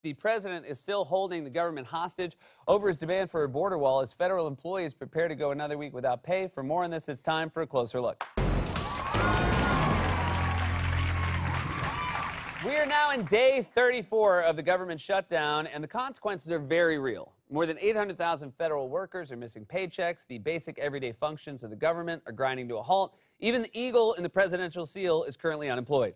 The president is still holding the government hostage over his demand for a border wall as federal employees prepare to go another week without pay. For more on this, it's time for a closer look. We are now in day 34 of the government shutdown, and the consequences are very real. More than 800,000 federal workers are missing paychecks. The basic everyday functions of the government are grinding to a halt. Even the eagle in the presidential seal is currently unemployed.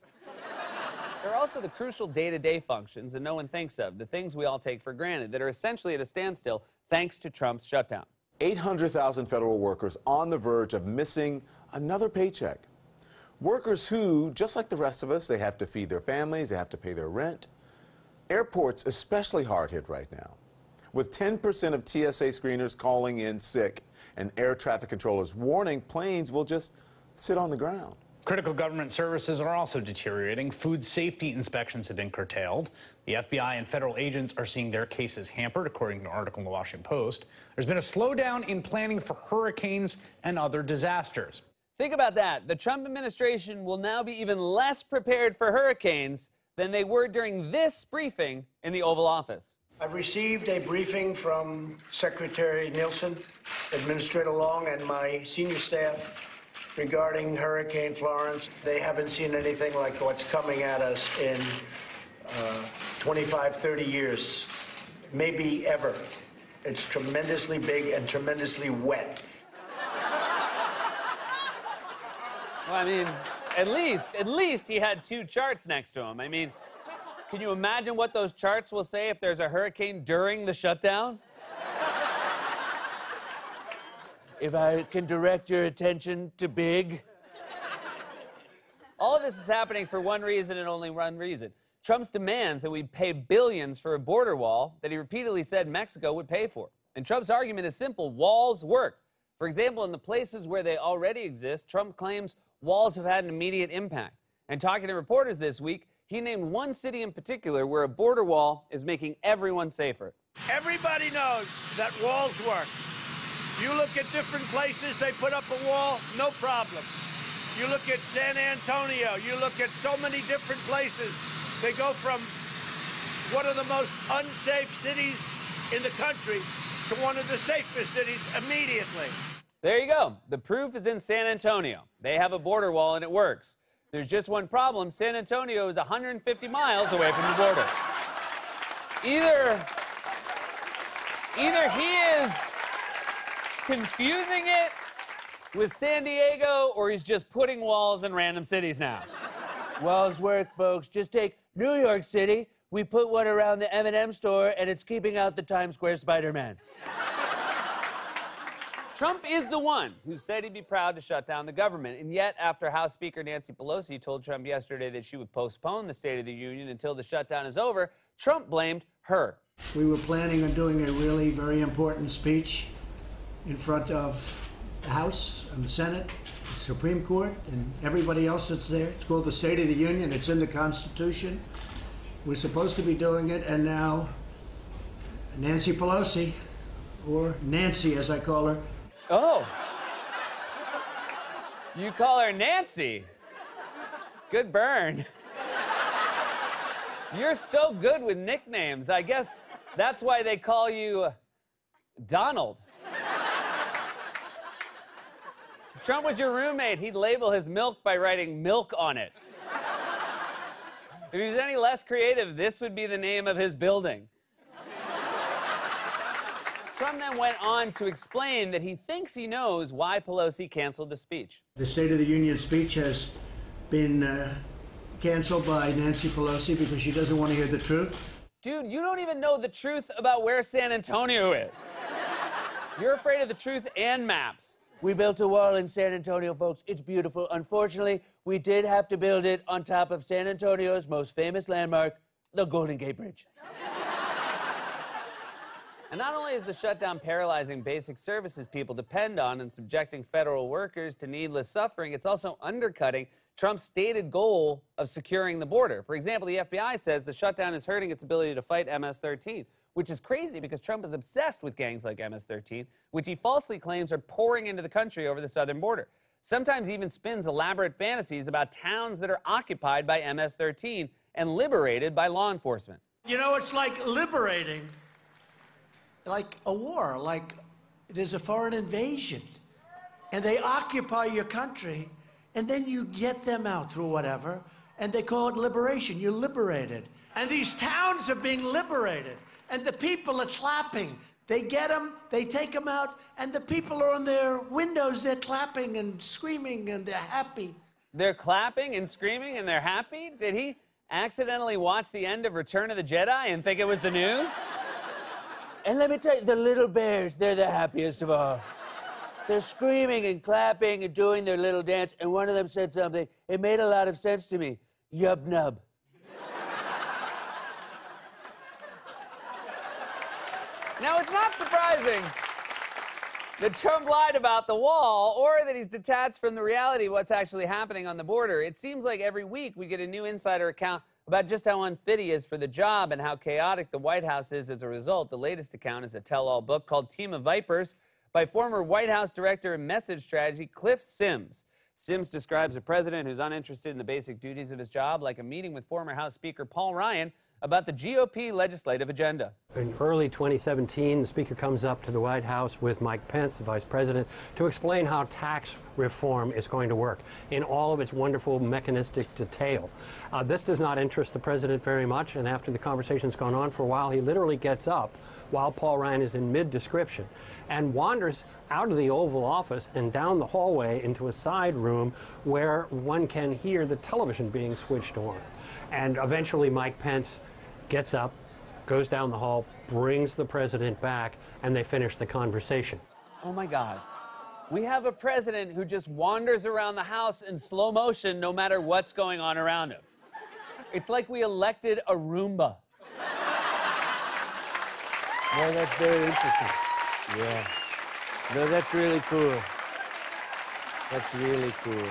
There are also the crucial day-to-day functions that no one thinks of, the things we all take for granted, that are essentially at a standstill thanks to Trump's shutdown. 800,000 federal workers on the verge of missing another paycheck. Workers who, just like the rest of us, they have to feed their families, they have to pay their rent. Airports especially hard hit right now, with 10% of TSA screeners calling in sick and air traffic controllers warning planes will just sit on the ground. Critical government services are also deteriorating. Food safety inspections have been curtailed. The FBI and federal agents are seeing their cases hampered, according to an article in the Washington Post. There's been a slowdown in planning for hurricanes and other disasters. Think about that. The Trump administration will now be even less prepared for hurricanes than they were during this briefing in the Oval Office. I've received a briefing from Secretary Nielsen, Administrator Long, and my senior staff regarding Hurricane Florence. They haven't seen anything like what's coming at us in 25, 30 years, maybe ever. It's tremendously big and tremendously wet. Well, I mean, at least he had two charts next to him. I mean, can you imagine what those charts will say if there's a hurricane during the shutdown? If I can direct your attention to big. All of this is happening for one reason and only one reason. Trump's demands that we pay billions for a border wall that he repeatedly said Mexico would pay for. And Trump's argument is simple: walls work. For example, in the places where they already exist, Trump claims walls have had an immediate impact. And talking to reporters this week, he named one city in particular where a border wall is making everyone safer. Everybody knows that walls work. You look at different places, they put up a wall, no problem. You look at San Antonio, you look at so many different places. They go from one of the most unsafe cities in the country to one of the safest cities immediately. There you go. The proof is in San Antonio. They have a border wall and it works. There's just one problem. San Antonio is 150 miles away from the border. Either he is confusing it with San Diego, or he's just putting walls in random cities now. Walls work, folks. Just take New York City. We put one around the M&M store, and it's keeping out the Times Square Spider-Man. Trump is the one who said he'd be proud to shut down the government, and yet after House Speaker Nancy Pelosi told Trump yesterday that she would postpone the State of the Union until the shutdown is over, Trump blamed her. We were planning on doing a really very important speech in front of the House and the Senate, the Supreme Court, and everybody else that's there. It's called the State of the Union. It's in the Constitution. We're supposed to be doing it, and now Nancy Pelosi, or Nancy as I call her. Oh. You call her Nancy? Good burn. You're so good with nicknames. I guess that's why they call you Donald. If Trump was your roommate, he'd label his milk by writing milk on it. If he was any less creative, this would be the name of his building. Trump then went on to explain that he thinks he knows why Pelosi canceled the speech. The State of the Union speech has been canceled by Nancy Pelosi because she doesn't want to hear the truth. Dude, you don't even know the truth about where San Antonio is. You're afraid of the truth and maps. We built a wall in San Antonio, folks. It's beautiful. Unfortunately, we did have to build it on top of San Antonio's most famous landmark, the Golden Gate Bridge. And not only is the shutdown paralyzing basic services people depend on and subjecting federal workers to needless suffering, it's also undercutting Trump's stated goal of securing the border. For example, the FBI says the shutdown is hurting its ability to fight MS-13, which is crazy because Trump is obsessed with gangs like MS-13, which he falsely claims are pouring into the country over the southern border. Sometimes even spins elaborate fantasies about towns that are occupied by MS-13 and liberated by law enforcement. You know, it's like liberating, like a war, like there's a foreign invasion, and they occupy your country, and then you get them out through whatever, and they call it liberation. You're liberated. And these towns are being liberated, and the people are clapping. They get them, they take them out, and the people are on their windows, they're clapping and screaming, and they're happy. They're clapping and screaming, and they're happy? Did he accidentally watch the end of Return of the Jedi and think it was the news? And let me tell you, the little bears, they're the happiest of all. They're screaming and clapping and doing their little dance, and one of them said something. It made a lot of sense to me. Yub nub. Now, it's not surprising that Trump lied about the wall or that he's detached from the reality of what's actually happening on the border. It seems like every week we get a new insider account about just how unfit he is for the job and how chaotic the White House is as a result. The latest account is a tell-all book called Team of Vipers by former White House Director of Message Strategy Cliff Sims. Sims describes a president who's uninterested in the basic duties of his job, like a meeting with former House Speaker Paul Ryan about the GOP legislative agenda. In early 2017, the Speaker comes up to the White House with Mike Pence, the Vice President, to explain how tax reform is going to work in all of its wonderful mechanistic detail. This does not interest the President very much, and after the conversation's gone on for a while, he literally gets up while Paul Ryan is in mid-description and wanders out of the Oval Office and down the hallway into a side room where one can hear the television being switched on. And eventually Mike Pence gets up, goes down the hall, brings the president back, and they finish the conversation. Oh my God. We have a president who just wanders around the house in slow motion no matter what's going on around him. It's like we elected a Roomba. Well, that's very interesting. Yeah. No, that's really cool. That's really cool.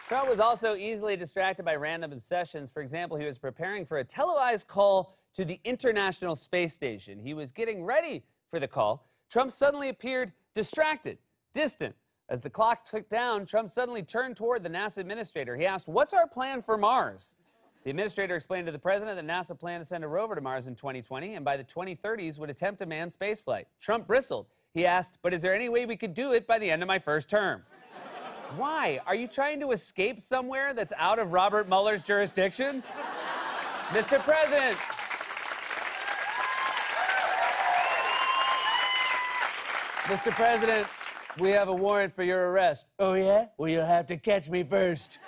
Trump was also easily distracted by random obsessions. For example, he was preparing for a televised call to the International Space Station. He was getting ready for the call. Trump suddenly appeared distracted, distant. As the clock ticked down, Trump suddenly turned toward the NASA administrator. He asked, "What's our plan for Mars?" The administrator explained to the president that NASA planned to send a rover to Mars in 2020 and by the 2030s would attempt a manned spaceflight. Trump bristled. He asked, "But is there any way we could do it by the end of my first term?" Why? Are you trying to escape somewhere that's out of Robert Mueller's jurisdiction? Mr. President. Mr. President, we have a warrant for your arrest. Oh, yeah? Well, you'll have to catch me first.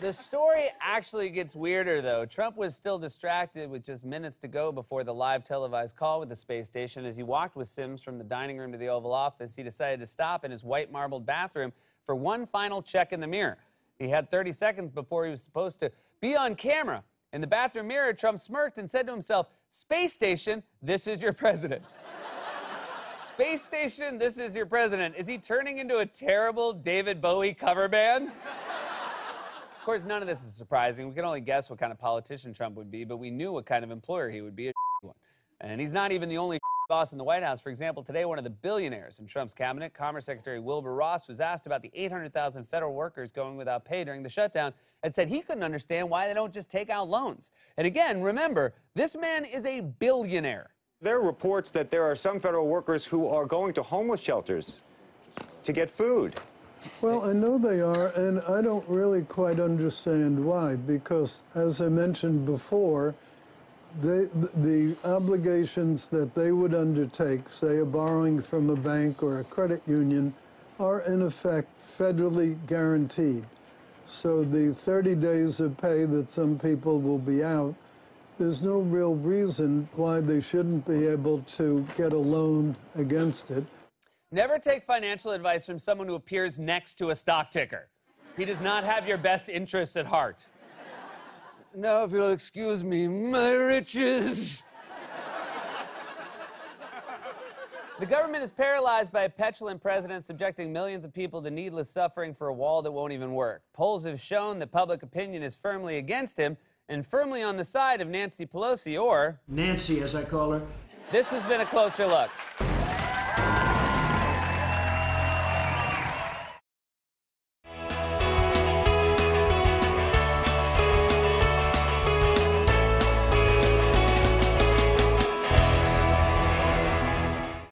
The story actually gets weirder, though. Trump was still distracted with just minutes to go before the live televised call with the space station. As he walked with Sims from the dining room to the Oval Office, he decided to stop in his white marbled bathroom for one final check in the mirror. He had 30 seconds before he was supposed to be on camera. In the bathroom mirror, Trump smirked and said to himself, "Space station, this is your president." Space station, this is your president. Is he turning into a terrible David Bowie cover band? Of course, none of this is surprising. We can only guess what kind of politician Trump would be, but we knew what kind of employer he would be, a one. And he's not even the only boss in the White House. For example, today, one of the billionaires in Trump's cabinet, Commerce Secretary Wilbur Ross, was asked about the 800,000 federal workers going without pay during the shutdown and said he couldn't understand why they don't just take out loans. And again, remember, this man is a billionaire. There are reports that there are some federal workers who are going to homeless shelters to get food. Well, I know they are, and I don't really quite understand why, because, as I mentioned before, the obligations that they would undertake, say a borrowing from a bank or a credit union, are in effect federally guaranteed. So the 30 days of pay that some people will be out, there's no real reason why they shouldn't be able to get a loan against it. Never take financial advice from someone who appears next to a stock ticker. He does not have your best interests at heart. Now, if you'll excuse me, my riches. The government is paralyzed by a petulant president subjecting millions of people to needless suffering for a wall that won't even work. Polls have shown that public opinion is firmly against him, and firmly on the side of Nancy Pelosi, or Nancy, as I call her. this has been a closer look.